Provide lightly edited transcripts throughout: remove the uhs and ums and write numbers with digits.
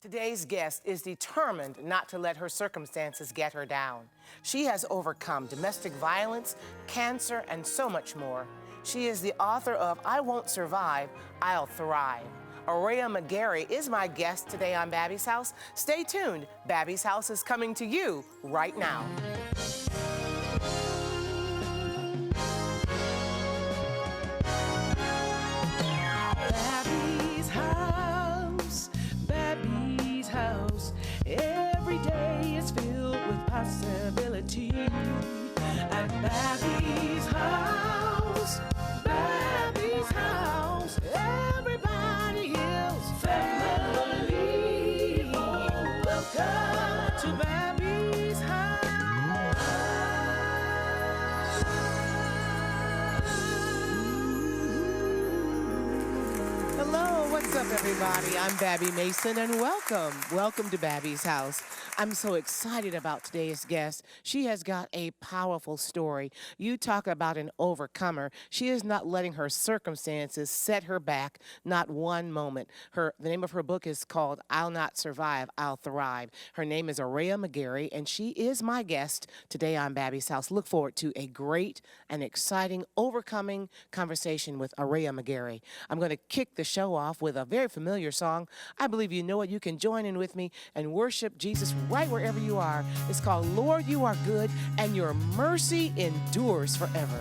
Today's guest is determined not to let her circumstances get her down. She has overcome domestic violence, cancer, and so much more. She is the author of I Won't Survive, I'll Thrive. Aurea McGarry is my guest today on Babbie's House. Stay tuned. Babbie's House is coming to you right now. Every day is filled with possibility. At Babbie's house, everybody is family. Welcome to Babbie's house. Hello, what's up, everybody? I'm Babbie Mason, and welcome. Welcome to Babbie's House. I'm so excited about today's guest. She has got a powerful story. You talk about an overcomer. She is not letting her circumstances set her back, not one moment. The name of her book is called I'll Not Survive, I'll Thrive. Her name is Aurea McGarry, and she is my guest today on Babbie's House. Look forward to a great and exciting overcoming conversation with Aurea McGarry. I'm going to kick the show off with a very familiar song. I believe you know it. You can join in with me and worship Jesus right wherever you are. It's called Lord, You Are Good, and Your Mercy Endures Forever.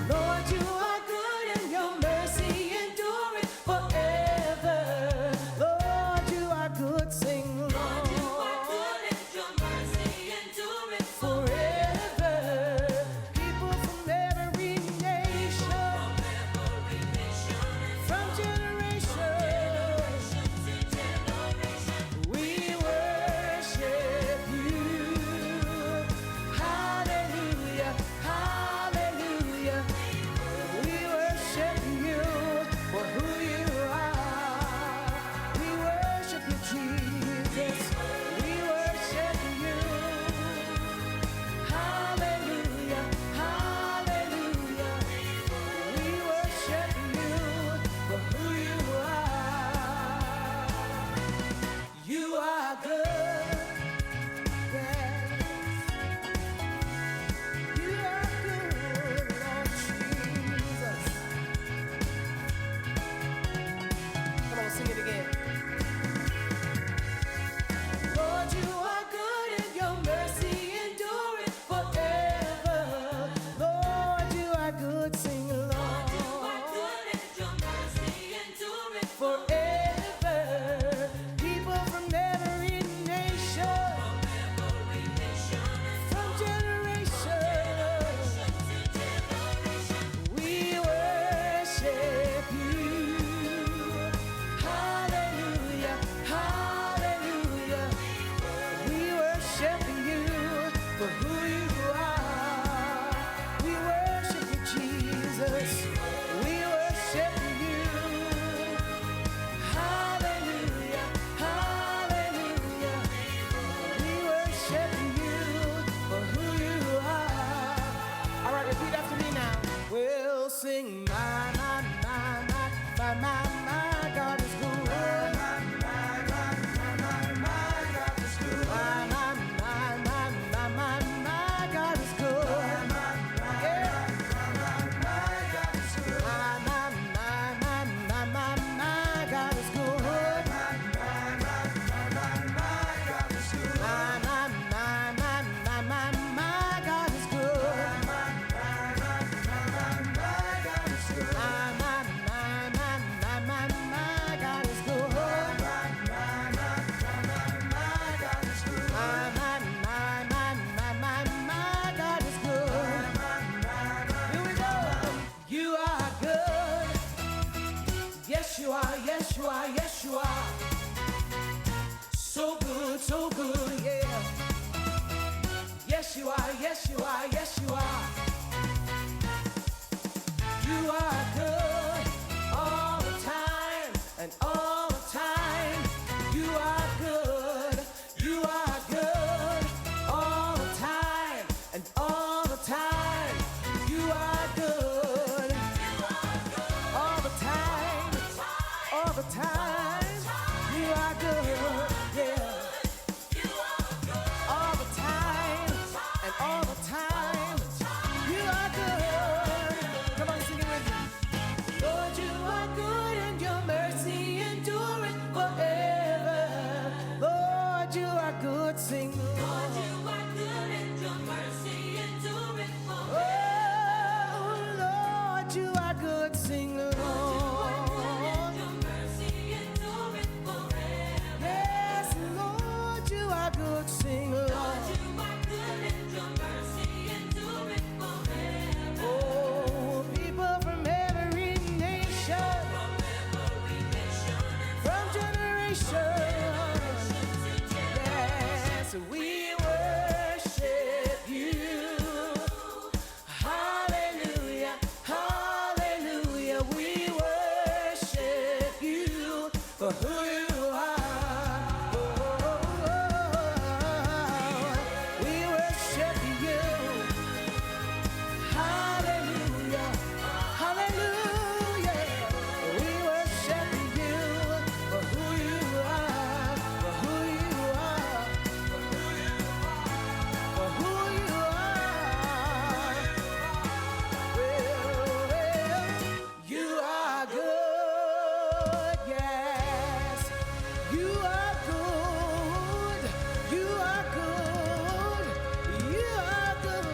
Lord, you are good and your mercy endureth forever. Lord, you are good, sing Lord. Lord, you are good and your mercy endureth forever. People from every nation, from generation to generation, we worship you. Hallelujah, hallelujah. We worship you for who you are. We worship you, Jesus. We worship you. Hallelujah, hallelujah. We worship you for who you are. You are good. Yes. You are good, Lord Jesus. Come on, sing it again. Lord, you are good and your mercy endureth forever. Lord, you are good, sing Lord. Lord, you are good and your mercy endureth forever. People from every nation, from generation to generation, we worship you. Hallelujah, hallelujah. We worship you for who you are. We worship you, Jesus. We worship you. Hallelujah, hallelujah. We worship you for who you are. All right, repeat after me now. We'll sing my God is good. My God is good. My God is good. Yeah. My God is good. My God is good. My God is Here we go. You are good. Yes, you are. Yes, you are. Yes, you are. So good, yeah. Yes, you are. Yes, you are. Yes, you are. You are good all the time and all the time. You are good. You are good all the time and all the time. sing, Lord. Yes, Lord, you are good, sing, Lord. Oh, people from every nation, from generation, yes, we worship you. Hallelujah, hallelujah, we worship you for who you are. We worship you. Hallelujah, hallelujah, we worship you for who you are, for who you are, for who you are. Well, you are good, yes. You are good. You are good. You are good.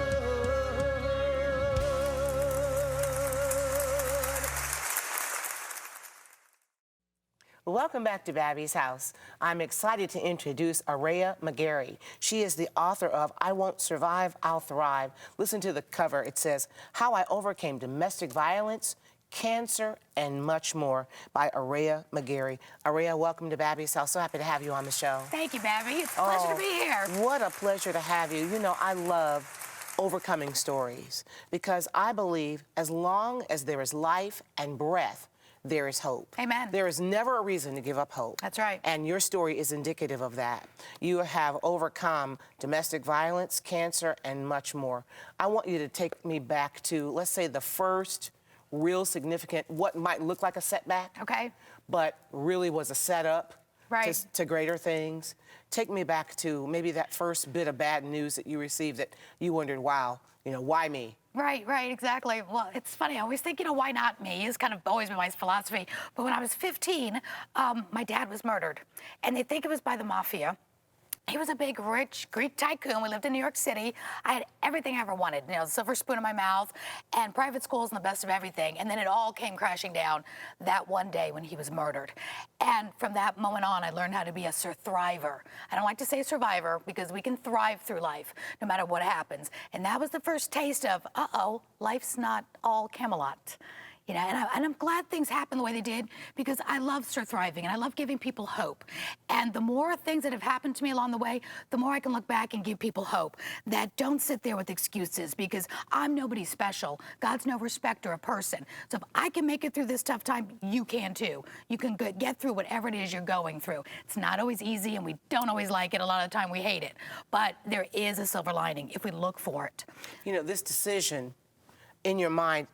Welcome back to Babbie's House. I'm excited to introduce Aurea McGarry. She is the author of I Won't Survive, I'll Thrive. Listen to the cover. It says, How I Overcame Domestic Violence, Cancer, and Much More by Aurea McGarry. Aurea, welcome to Babbie's House. So happy to have you on the show. Thank you, Babbie. It's a pleasure to be here. What a pleasure to have you. You know, I love overcoming stories because I believe as long as there is life and breath, there is hope. Amen. There is never a reason to give up hope. That's right. And your story is indicative of that. You have overcome domestic violence, cancer, and much more. I want you to take me back to, let's say, the first real significant, what might look like a setback, Okay. but really was a setup Right. to greater things. Take me back to maybe that first bit of bad news that you received that you wondered, wow, you know, why me? Right, exactly. Well, it's funny. I always think, why not me? It's kind of always been my philosophy. But when I was 15, my dad was murdered. And they think it was by the mafia. He was a big, rich Greek tycoon. We lived in New York City. I had everything I ever wanted, silver spoon in my mouth, and private schools and the best of everything. And then it all came crashing down that one day when he was murdered. And from that moment on, I learned how to be a thriver. I don't like to say survivor because we can thrive through life no matter what happens. And that was the first taste of, life's not all Camelot. And I'm glad things happened the way they did because I love thriving and I love giving people hope. And the more things that have happened to me along the way, the more I can look back and give people hope that don't sit there with excuses because I'm nobody special. God's no respecter of person. So if I can make it through this tough time, you can too. You can get through whatever it is you're going through. It's not always easy and we don't always like it. A lot of the time we hate it. But there is a silver lining if we look for it. You know, this decision in your mind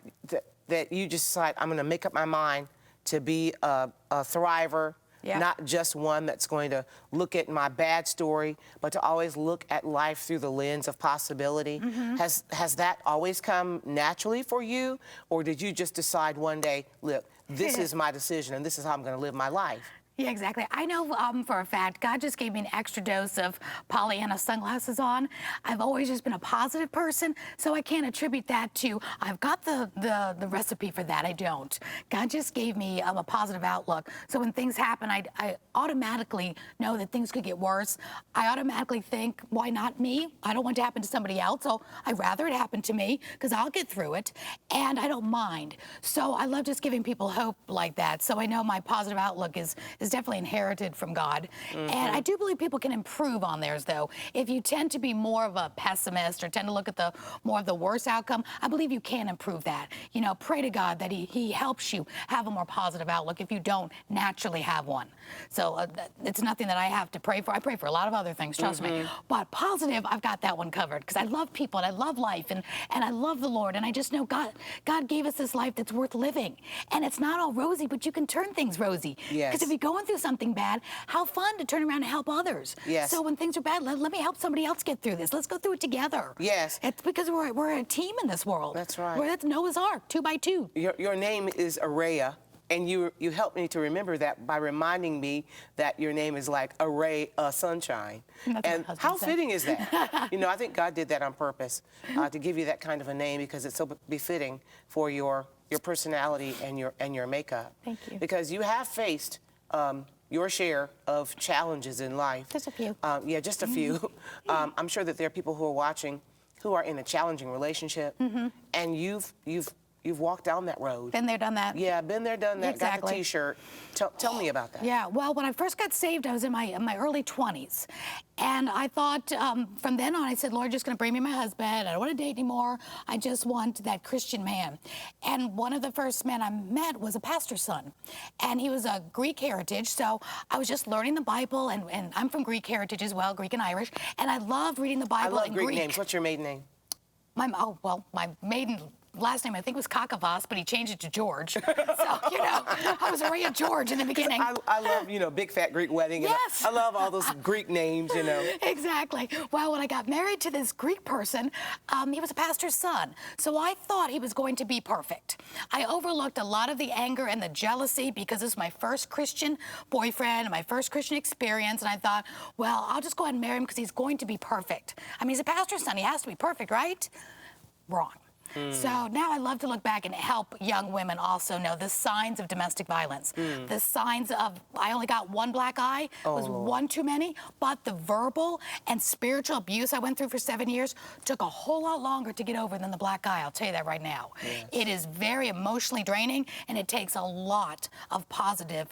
that you just decide, I'm going to make up my mind to be a thriver, not just one that's going to look at my bad story, but to always look at life through the lens of possibility. Has that always come naturally for you, or did you just decide one day, look, this is my decision and this is how I'm going to live my life? Yeah, exactly. I know for a fact, God just gave me an extra dose of Pollyanna sunglasses on. I've always just been a positive person, so I can't attribute that to, I've got the recipe for that. I don't. God just gave me a positive outlook. So when things happen, I automatically know that things could get worse. I automatically think, why not me? I don't want it to happen to somebody else, so I'd rather it happen to me because I'll get through it, and I don't mind. So I love just giving people hope like that. So I know my positive outlook is definitely inherited from God. And I do believe people can improve on theirs, though. If you tend to be more of a pessimist or tend to look at more of the worst outcome, I believe you can improve that. Pray to God that he helps you have a more positive outlook if you don't naturally have one. So it's nothing that I have to pray for. I pray for a lot of other things, trust me. But positive, I've got that one covered because I love people and I love life and I love the Lord. And I just know God gave us this life that's worth living. And it's not all rosy, but you can turn things rosy. Yes. Because if you're going through something bad, how fun to turn around and help others. Yes. So when things are bad, let me help somebody else get through this. Let's go through it together. Yes. It's because we're a team in this world. That's right. That's Noah's Ark, 2 by 2. Your name is Aurea. And you helped me to remember that by reminding me that your name is like a ray of sunshine. That's And what my how husband said. fitting is that? You know, I think God did that on purpose to give you that kind of a name because it's so befitting for your personality and your makeup. Thank you. Because you have faced your share of challenges in life. Just a few. Yeah, just a few. I'm sure that there are people who are watching who are in a challenging relationship, and you've walked down that road. Been there, done that. Yeah, been there, done that. Got the Exactly. T-shirt. Tell me about that. Yeah, well, when I first got saved, I was in my early 20s. And I thought, from then on, I said, Lord, you're just going to bring me my husband. I don't want to date anymore. I just want that Christian man. And one of the first men I met was a pastor's son. And he was a Greek heritage, so I was just learning the Bible. And I'm from Greek heritage as well, Greek and Irish. And I loved reading the I Bible love in Greek names. What's your maiden name? My maiden last name, I think, was Kakavas, but he changed it to George. So, you know, I was Aurea George in the beginning. I love, you know, Big Fat Greek Wedding. And Yes. I love all those Greek names, you know. Exactly. Well, when I got married to this Greek person, he was a pastor's son. So I thought he was going to be perfect. I overlooked a lot of the anger and the jealousy because this was my first Christian boyfriend and my first Christian experience. And I thought, well, I'll just go ahead and marry him because he's going to be perfect. I mean, he's a pastor's son. He has to be perfect, right? Wrong. So now I love to look back and help young women also know the signs of domestic violence. The signs of, I only got one black eye, was one too many, but the verbal and spiritual abuse I went through for 7 years took a whole lot longer to get over than the black eye, I'll tell you that right now. Yes. It is very emotionally draining, and it takes a lot of positive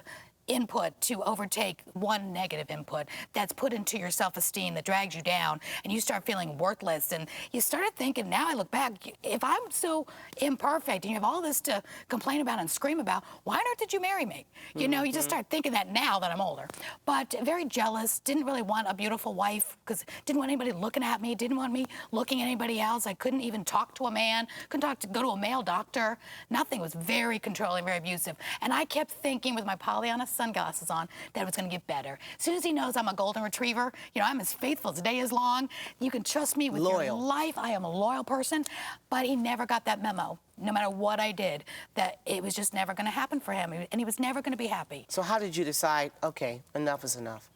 input to overtake one negative input that's put into your self-esteem that drags you down, and you start feeling worthless. And you started thinking, now I look back, if I'm so imperfect and you have all this to complain about and scream about, why on earth did you marry me? You know, you just start thinking that now that I'm older. But very jealous, didn't really want a beautiful wife because didn't want anybody looking at me, didn't want me looking at anybody else. I couldn't even talk to a man, couldn't go to a male doctor. Nothing. Was very controlling, very abusive. And I kept thinking with my Pollyanna sunglasses on that it was going to get better. As soon as he knows I'm a golden retriever, you know, I'm as faithful as the day is long. You can trust me with your life. I am a loyal person. But he never got that memo, no matter what I did, that it was just never going to happen for him, and he was never going to be happy. So how did you decide, okay, enough is enough?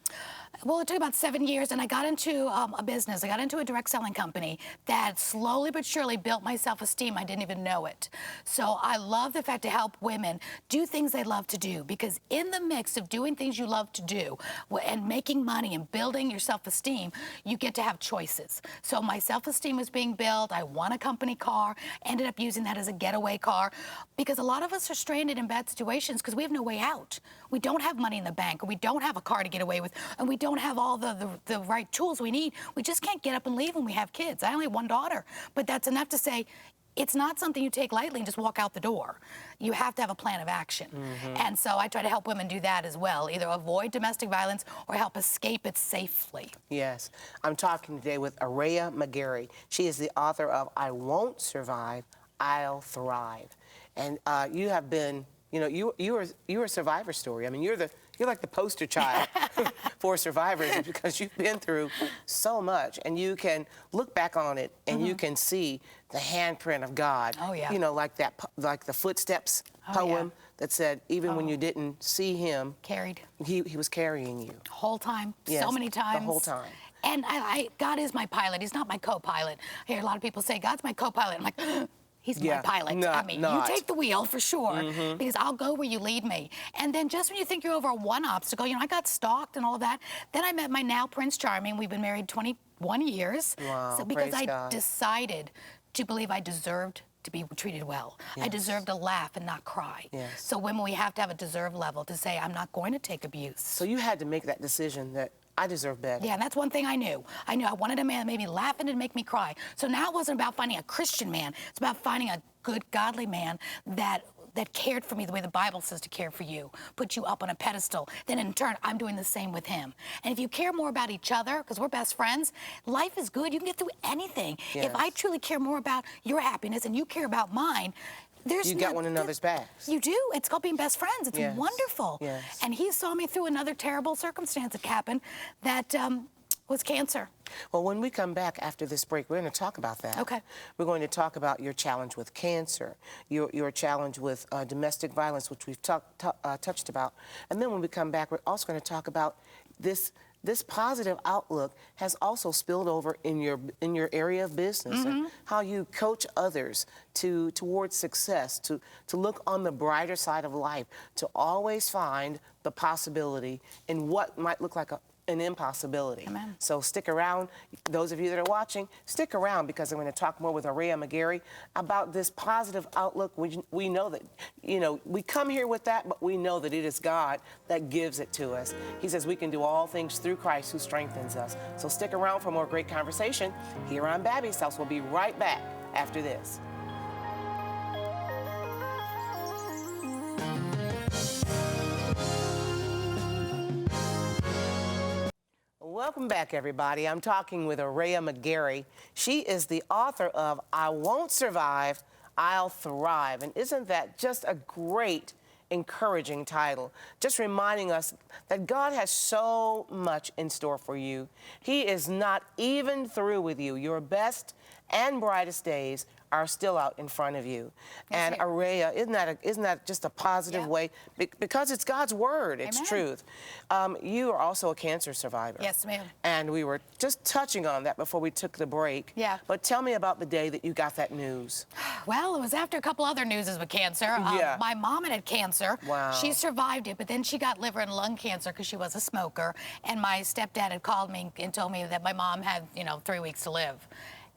Well, it took about 7 years, and I got into a business. I got into a direct selling company that slowly but surely built my self-esteem. I didn't even know it. So I love the fact to help women do things they love to do, because in the mix of doing things you love to do and making money and building your self-esteem, you get to have choices. So my self-esteem was being built. I won a company car, ended up using that as a getaway car, because a lot of us are stranded in bad situations because we have no way out. We don't have money in the bank, or we don't have a car to get away with, and we don't have all the right tools we need. We just can't get up and leave when we have kids. I only have one daughter, but that's enough to say it's not something you take lightly and just walk out the door. You have to have a plan of action. And so I try to help women do that as well, either avoid domestic violence or help escape it safely. Yes. I'm talking today with Aurea McGarry. She is the author of I Won't Survive, I'll Thrive. And you have been, you know, you're a survivor story. I mean, you're like the poster child for survivors because you've been through so much, and you can look back on it and you can see the handprint of God. Oh, yeah. You know, like that, like the Footsteps poem that said, even when you didn't see him, Carried. He was carrying you. Whole time, Yes, so many times. the whole time. And God is my pilot. He's not my co-pilot. I hear a lot of people say, God's my co-pilot. I'm like, he's my pilot. I mean, you take the wheel for sure, because I'll go where you lead me. And then just when you think you're over one obstacle, you know, I got stalked and all of that. Then I met my now Prince Charming. We've been married 21 years. Wow, So because praise I God. decided to believe I deserved to be treated well. I deserve to laugh and not cry. Yes. So women, we have to have a deserve level to say, I'm not going to take abuse. So you had to make that decision that I deserve better. Yeah, and that's one thing I knew. I knew I wanted a man that made me laugh and didn't make me cry. So now it wasn't about finding a Christian man. It's about finding a good, godly man that cared for me the way the Bible says to care for you, put you up on a pedestal. Then in turn, I'm doing the same with him. And if you care more about each other, because we're best friends, life is good. You can get through anything. Yes. If I truly care more about your happiness and you care about mine, You got one another's backs. You do. It's called being best friends. It's Yes. wonderful. Yes. And he saw me through another terrible circumstance that happened that was cancer. Well, when we come back after this break, we're going to talk about that. Okay. We're going to talk about your challenge with cancer, your challenge with domestic violence, which we've touched about. And then when we come back, we're also going to talk about this positive outlook has also spilled over in your area of business, and how you coach others towards success, to look on the brighter side of life, to always find the possibility in what might look like an impossibility. Amen. So stick around. Those of you that are watching, stick around, because I'm going to talk more with Aurea McGarry about this positive outlook. We know that, we come here with that, but we know that it is God that gives it to us. He says we can do all things through Christ who strengthens us. So stick around for more great conversation here on Babbie's House. We'll be right back after this. Welcome back, everybody. I'm talking with Aurea McGarry. She is the author of I Won't Survive, I'll Thrive. And isn't that just a great, encouraging title? Just reminding us that God has so much in store for you. He is not even through with you. Your best and brightest days are still out in front of you. Yes, And Aurea, isn't that just a positive way? Because it's God's word, it's Amen. truth. You are also a cancer survivor. Yes, ma'am. And we were just touching on that before we took the break. Yeah. But tell me about the day that you got that news. Well, it was after a couple other newses with cancer. Yeah. My mom had cancer. Wow. She survived it, but then she got liver and lung cancer because she was a smoker. And my stepdad had called me and told me that my mom had, 3 weeks to live.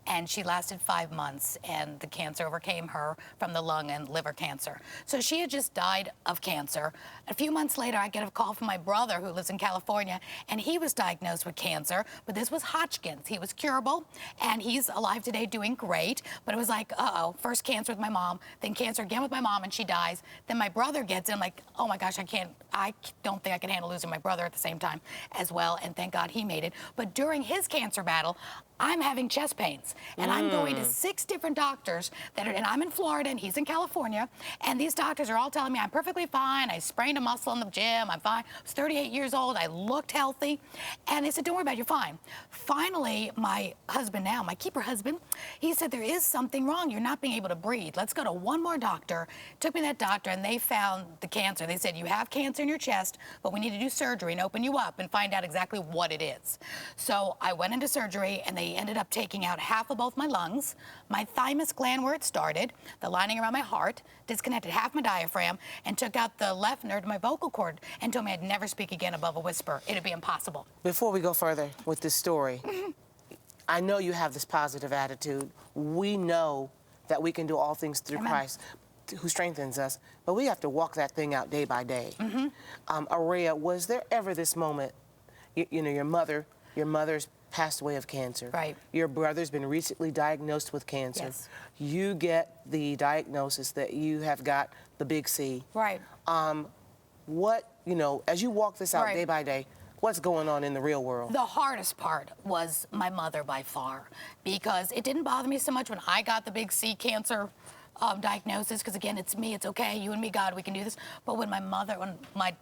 And she lasted 5 months, and the cancer overcame her from the lung and liver cancer. So she had just died of cancer. A few months later, I get a call from my brother who lives in California, and he was diagnosed with cancer, but this was Hodgkin's. He was curable, and he's alive today doing great. But it was like, uh-oh, first cancer with my mom, then cancer again with my mom, and she dies. Then my brother gets in, like, oh my gosh, I don't think I can handle losing my brother at the same time as well, and thank God he made it. But during his cancer battle, I'm having chest pains, and I'm going to 6 different doctors and I'm in Florida and he's in California, and these doctors are all telling me I'm perfectly fine. I sprained a muscle in the gym. I'm fine. I was 38 years old. I looked healthy, and they said, don't worry about it, you're fine. Finally, my husband now, my keeper husband, he said, there is something wrong. You're not being able to breathe. Let's go to one more doctor. Took me to that doctor, and they found the cancer. They said, you have cancer in your chest, but we need to do surgery and open you up and find out exactly what it is. So I went into surgery, and they ended up taking out half of both my lungs, my thymus gland where it started, the lining around my heart, disconnected half my diaphragm, and took out the left nerve to my vocal cord, and told me I'd never speak again above a whisper. It'd be impossible. Before we go further with this story, I know you have this positive attitude. We know that we can do all things through Amen. Christ who strengthens us, but we have to walk that thing out day by day. Aurea, was there ever this moment, your mother's passed away of cancer. Right. Your brother's been recently diagnosed with cancer. Yes. You get the diagnosis that you have got the big C. Right. As you walk this out Right. day by day, what's going on in the real world? The hardest part was my mother by far, because it didn't bother me so much when I got the big C cancer diagnosis, because again, it's me, it's okay, you and me, God, we can do this. But when my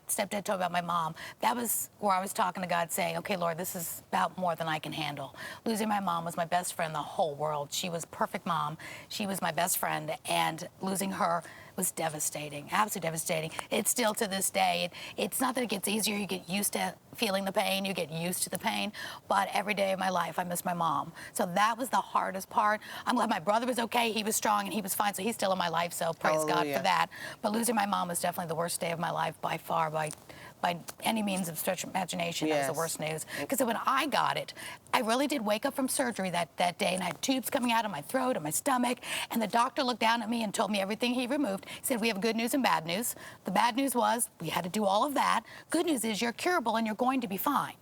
stepdad told me about my mom, that was where I was talking to God, saying, okay, Lord, this is about more than I can handle. Losing my mom was my best friend in the whole world. She was a perfect mom. She was my best friend, and losing her was devastating, absolutely devastating. It's still to this day. It's not that it gets easier. You get used to feeling the pain. You get used to the pain. But every day of my life, I miss my mom. So that was the hardest part. I'm glad my brother was okay. He was strong and he was fine. So he's still in my life. So praise God Hallelujah. for that. But losing my mom was definitely the worst day of my life by far, by any means of stretch of imagination. That was Yes. the worst news. Because when I got it, I really did wake up from surgery that day, and I had tubes coming out of my throat and my stomach, and the doctor looked down at me and told me everything he removed. He said, we have good news and bad news. The bad news was we had to do all of that. Good news is you're curable and you're going to be fine.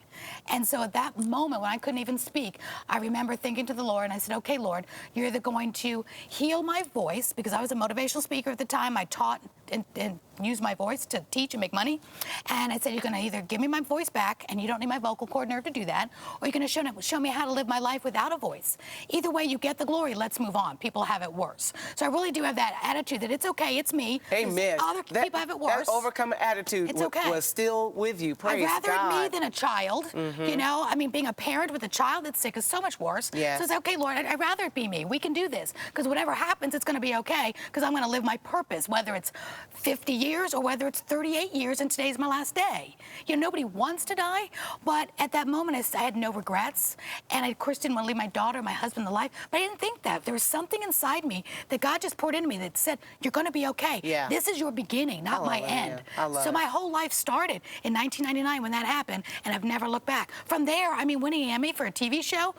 And so at that moment when I couldn't even speak, I remember thinking to the Lord, and I said, okay, Lord, you're either going to heal my voice, because I was a motivational speaker at the time. I taught and use my voice to teach and make money. And I said, you're going to either give me my voice back, and you don't need my vocal cord nerve to do that, or you're going to show me how to live my life without a voice. Either way, you get the glory. Let's move on. People have it worse. So I really do have that attitude that it's okay, it's me. Amen. Other people have it worse. That overcome attitude was still with you. Praise I'd rather God. it me than a child. You know, I mean, being a parent with a child that's sick is so much worse. Yes. So it's okay, Lord, I'd rather it be me. We can do this. Because whatever happens, it's going to be okay. Because I'm going to live my purpose, whether it's 50 years or whether it's 38 years and today's my last day. You know, nobody wants to die. But at that moment, I had no regrets. And I, of course, didn't want to leave my daughter, my husband, the life. But I didn't think that. There was something inside me that God just poured into me that said, you're going to be okay. Yeah. This is your beginning, not my end. So my whole life started in 1999 when that happened, and I've never looked back. From there, I mean, winning an Emmy for a TV show,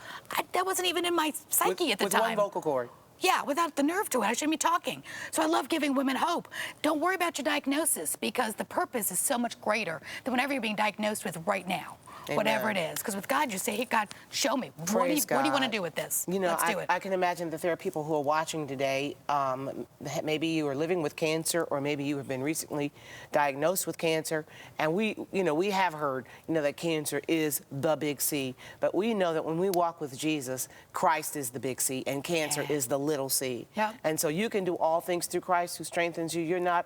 that wasn't even in my psyche at the time. With one vocal cord. Yeah, without the nerve to it. I shouldn't be talking. So I love giving women hope. Don't worry about your diagnosis, because the purpose is so much greater than whatever you're being diagnosed with right now. Amen. Whatever it is. Because with God, you say, hey, God, show me. What do you want to do with this? You know, Let's do it. I can imagine that there are people who are watching today. Maybe you are living with cancer, or maybe you have been recently diagnosed with cancer. And we have heard, that cancer is the big C. But we know that when we walk with Jesus, Christ is the big C, and cancer is the little c. Yeah. And so you can do all things through Christ who strengthens you. You're not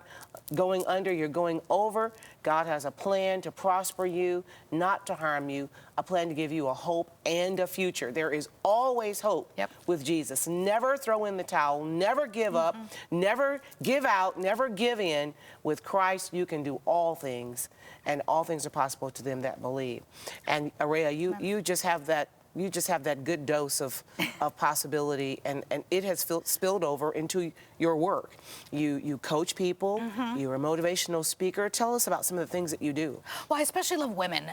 going under, you're going over. God has a plan to prosper you, not to harm you, a plan to give you a hope and a future. There is always hope with Jesus. Never throw in the towel, never give up, never give out, never give in. With Christ, you can do all things, and all things are possible to them that believe. And Aurea, you just have that. You just have that good dose of possibility, and it has spilled over into your work. You coach people, you're a motivational speaker. Tell us about some of the things that you do. Well, I especially love women.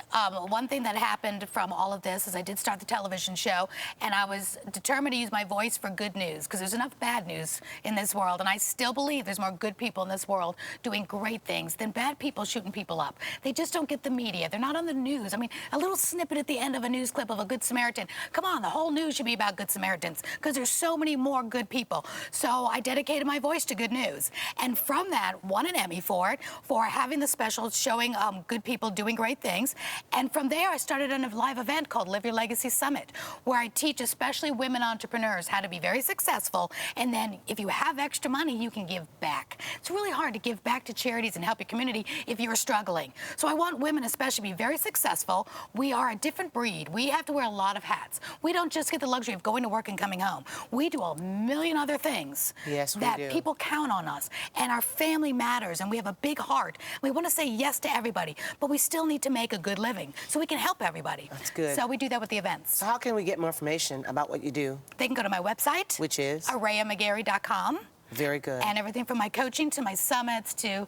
One thing that happened from all of this is I did start the television show, and I was determined to use my voice for good news, because there's enough bad news in this world, and I still believe there's more good people in this world doing great things than bad people shooting people up. They just don't get the media. They're not on the news. I mean, a little snippet at the end of a news clip of a Good Samaritan. Come on, the whole news should be about Good Samaritans, because there's so many more good people. So I dedicated my voice to good news. And from that, won an Emmy for it, for having the special showing good people doing great things. And from there, I started a live event called Live Your Legacy Summit, where I teach especially women entrepreneurs how to be very successful. And then if you have extra money, you can give back. It's really hard to give back to charities and help your community if you're struggling. So I want women especially to be very successful. We are a different breed. We have to wear a lot of hats. We don't just get the luxury of going to work and coming home. We do a million other things that people count on us. And our family matters, and we have a big heart. We want to say yes to everybody, but we still need to make a good living so we can help everybody. That's good. So we do that with the events. So how can we get more information about what you do? They can go to my website, which is AureaMcGarry.com. Very good. And everything from my coaching to my summits to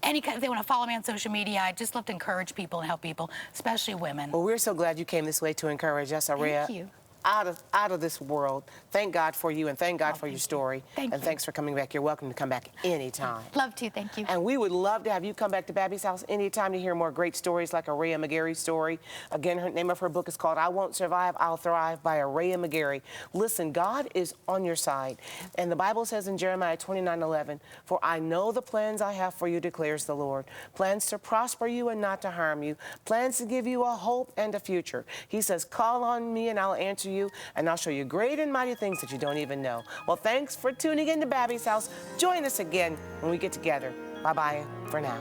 any kind, if they want to follow me on social media, I just love to encourage people and help people, especially women. Well, we're so glad you came this way to encourage us, Aurea. Thank you. Out of this world. Thank God for you, and thank God for your story. Thank you. Thanks for coming back. You're welcome to come back anytime. Love to, thank you. And we would love to have you come back to Babbie's house anytime to hear more great stories like Aurea McGarry's story. Again, her name of her book is called I Won't Survive, I'll Thrive by Aurea McGarry. Listen, God is on your side. And the Bible says in Jeremiah 29:11, for I know the plans I have for you, declares the Lord. Plans to prosper you and not to harm you. Plans to give you a hope and a future. He says, call on me and I'll answer you, and I'll show you great and mighty things that you don't even know. Well, thanks for tuning in to Babbie's house. Join us again when we get together. Bye-bye for now.